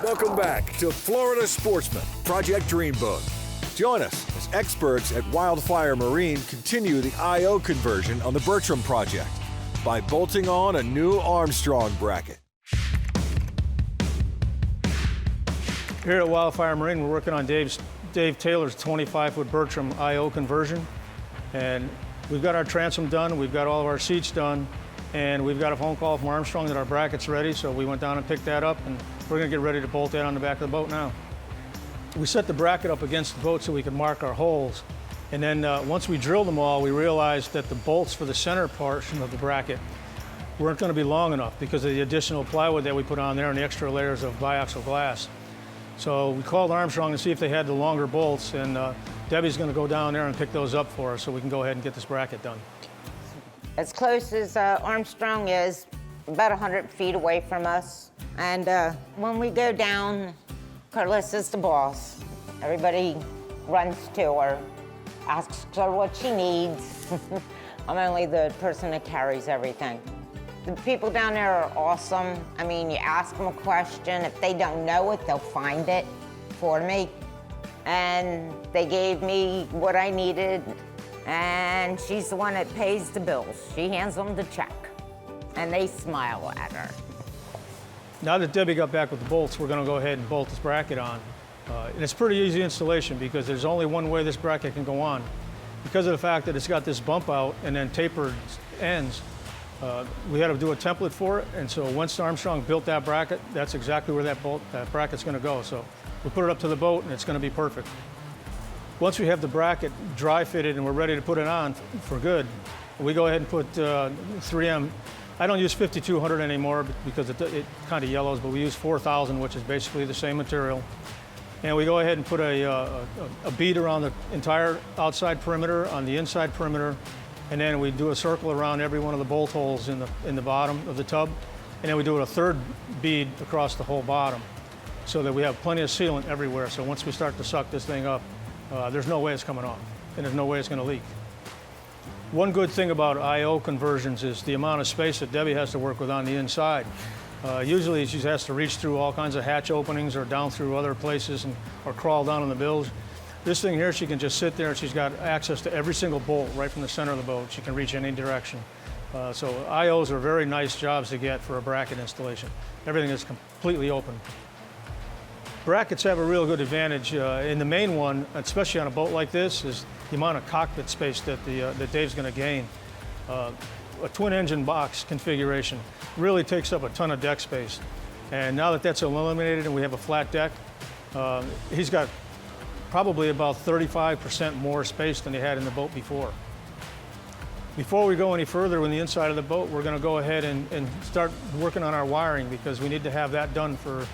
Welcome back to Florida Sportsman, Project Dreamboat. Join us as experts at Wildfire Marine continue the I/O conversion on the Bertram project by bolting on a new Armstrong bracket. Here at Wildfire Marine, we're working on Dave Taylor's 25-foot Bertram I/O conversion. And we've got our transom done, we've got all of our seats done, and we've got a phone call from Armstrong that our bracket's ready, so we went down and picked that up, and we're gonna get ready to bolt that on the back of the boat now. We set the bracket up against the boat so we could mark our holes. And then once we drilled them all, we realized that the bolts for the center portion of the bracket weren't gonna be long enough because of the additional plywood that we put on there and the extra layers of biaxial glass. So we called Armstrong to see if they had the longer bolts, and Debbie's gonna go down there and pick those up for us so we can go ahead and get this bracket done. As close as Armstrong is, about 100 feet away from us. And when we go down, Carlissa's the boss. Everybody runs to her, asks her what she needs. I'm only the person that carries everything. The people down there are awesome. I mean, you ask them a question. If they don't know it, they'll find it for me. And they gave me what I needed, and she's the one that pays the bills. She hands them the check, and they smile at her. Now that Debbie got back with the bolts, we're gonna go ahead and bolt this bracket on. And it's pretty easy installation because there's only one way this bracket can go on. Because of the fact that it's got this bump out and then tapered ends, we had to do a template for it, and so once Armstrong built that bracket, that's exactly where that bracket's gonna go. So we put it up to the boat and it's gonna be perfect. Once we have the bracket dry fitted and we're ready to put it on for good, we go ahead and put 3M. I don't use 5200 anymore because it kind of yellows, but we use 4000, which is basically the same material. And we go ahead and put a bead around the entire outside perimeter, on the inside perimeter, and then we do a circle around every one of the bolt holes in the bottom of the tub, and then we do a third bead across the whole bottom so that we have plenty of sealant everywhere. So once we start to suck this thing up, there's no way it's coming off, and there's no way it's going to leak. One good thing about I/O conversions is the amount of space that Debbie has to work with on the inside. Usually she has to reach through all kinds of hatch openings or down through other places or crawl down on the bilge. This thing here, she can just sit there and she's got access to every single bolt right from the center of the boat. She can reach any direction. So I/Os are very nice jobs to get for a bracket installation. Everything is completely open. Brackets have a real good advantage. In the main one, especially on a boat like this, is the amount of cockpit space that Dave's going to gain. A twin engine box configuration really takes up a ton of deck space. And now that that's eliminated and we have a flat deck, he's got probably about 35% more space than he had in the boat before. Before we go any further in the inside of the boat, we're going to go ahead and start working on our wiring because we need to have that done for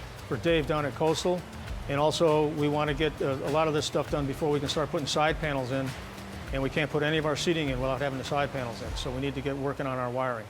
Dave down at Coastal. And also we want to get a lot of this stuff done before we can start putting side panels in. And we can't put any of our seating in without having the side panels in. So we need to get working on our wiring.